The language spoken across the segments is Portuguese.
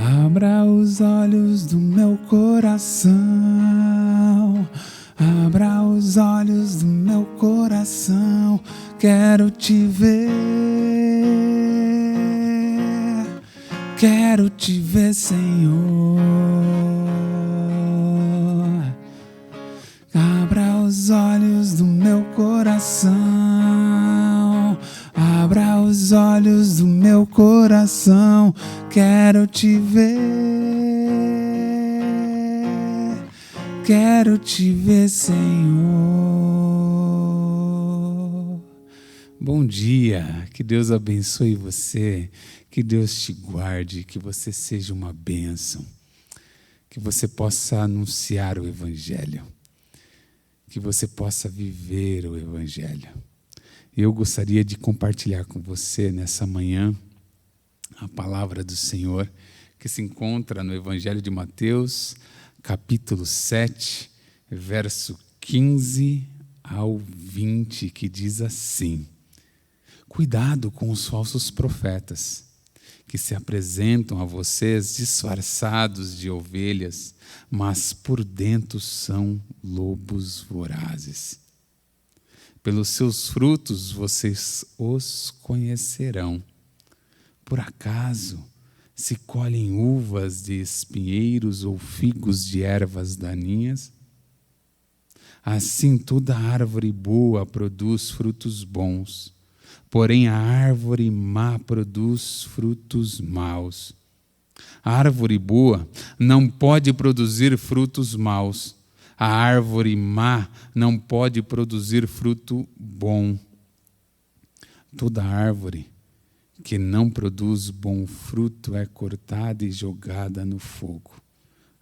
Abra os olhos do meu coração, abra os olhos do meu coração, quero te ver, Senhor. Abra os olhos do meu coração, abra os olhos do meu coração, quero te ver, Senhor. Bom dia, que Deus abençoe você, que Deus te guarde, que você seja uma bênção, que você possa anunciar o Evangelho, que você possa viver o Evangelho. Eu gostaria de compartilhar com você nessa manhã a palavra do Senhor, que se encontra no Evangelho de Mateus, capítulo 7, verso 15 ao 20, que diz assim: cuidado com os falsos profetas, que se apresentam a vocês disfarçados de ovelhas, mas por dentro são lobos vorazes. Pelos seus frutos vocês os conhecerão. Por acaso se colhem uvas de espinheiros ou figos de ervas daninhas? Assim toda árvore boa produz frutos bons, porém a árvore má produz frutos maus. A árvore boa não pode produzir frutos maus. A árvore má não pode produzir fruto bom. Toda árvore que não produz bom fruto é cortada e jogada no fogo.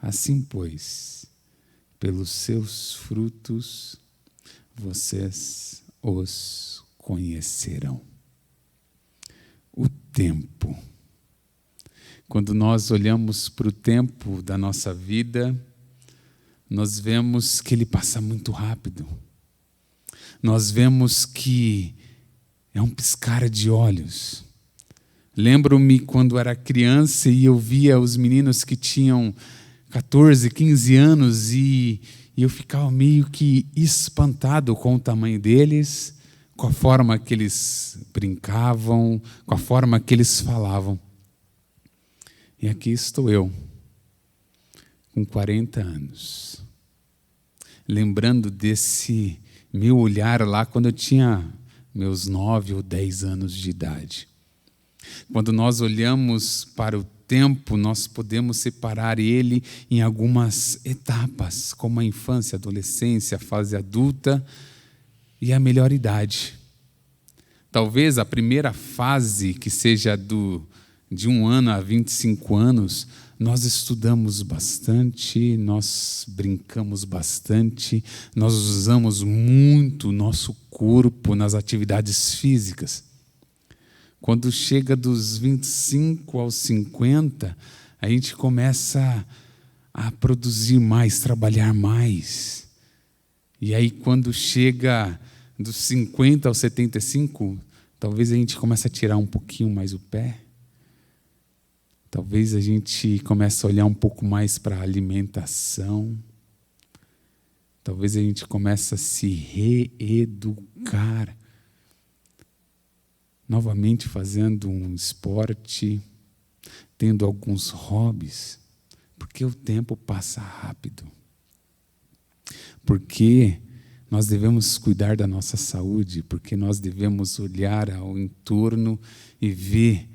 Assim, pois, pelos seus frutos vocês os conhecerão. O tempo. Quando nós olhamos para o tempo da nossa vida, nós vemos que ele passa muito rápido. Nós vemos que é um piscar de olhos. Lembro-me quando era criança e eu via os meninos que tinham 14, 15 anos e eu ficava meio que espantado com o tamanho deles, com a forma que eles brincavam, com a forma que eles falavam. E aqui estou eu, com 40 anos, lembrando desse meu olhar lá quando eu tinha meus 9 ou 10 anos de idade. Quando nós olhamos para o tempo, nós podemos separar ele em algumas etapas, como a infância, a adolescência, a fase adulta e a melhor idade. Talvez a primeira fase, que seja de 1 ano a 25 anos, nós estudamos bastante, nós brincamos bastante, nós usamos muito o nosso corpo nas atividades físicas. Quando chega dos 25 aos 50, a gente começa a produzir mais, trabalhar mais. E aí quando chega dos 50 aos 75, talvez a gente comece a tirar um pouquinho mais o pé. Talvez a gente comece a olhar um pouco mais para a alimentação. Talvez a gente comece a se reeducar. Novamente fazendo um esporte, tendo alguns hobbies. Porque o tempo passa rápido. Porque nós devemos cuidar da nossa saúde. Porque nós devemos olhar ao entorno e ver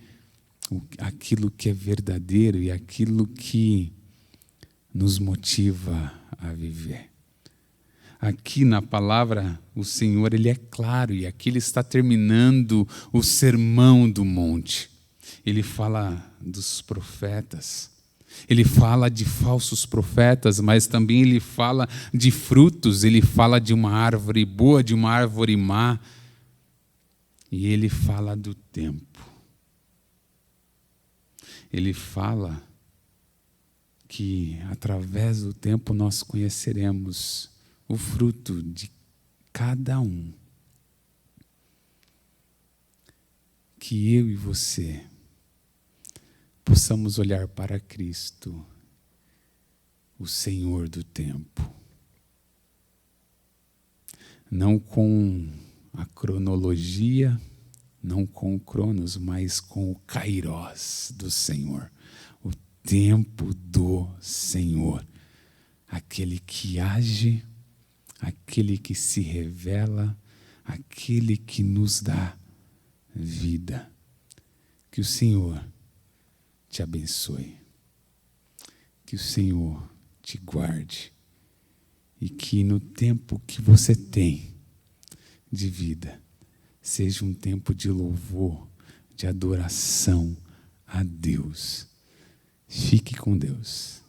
aquilo que é verdadeiro e aquilo que nos motiva a viver. Aqui na palavra, o Senhor, Ele é claro, e aqui Ele está terminando o sermão do monte. Ele fala dos profetas, Ele fala de falsos profetas, mas também Ele fala de frutos, Ele fala de uma árvore boa, de uma árvore má, e Ele fala do tempo. Ele fala que através do tempo nós conheceremos o fruto de cada um. Que eu e você possamos olhar para Cristo, o Senhor do tempo. Não com a cronologia, não com o Cronos, mas com o Kairos do Senhor, o tempo do Senhor, aquele que age, aquele que se revela, aquele que nos dá vida. Que o Senhor te abençoe, que o Senhor te guarde e que no tempo que você tem de vida seja um tempo de louvor, de adoração a Deus. Fique com Deus.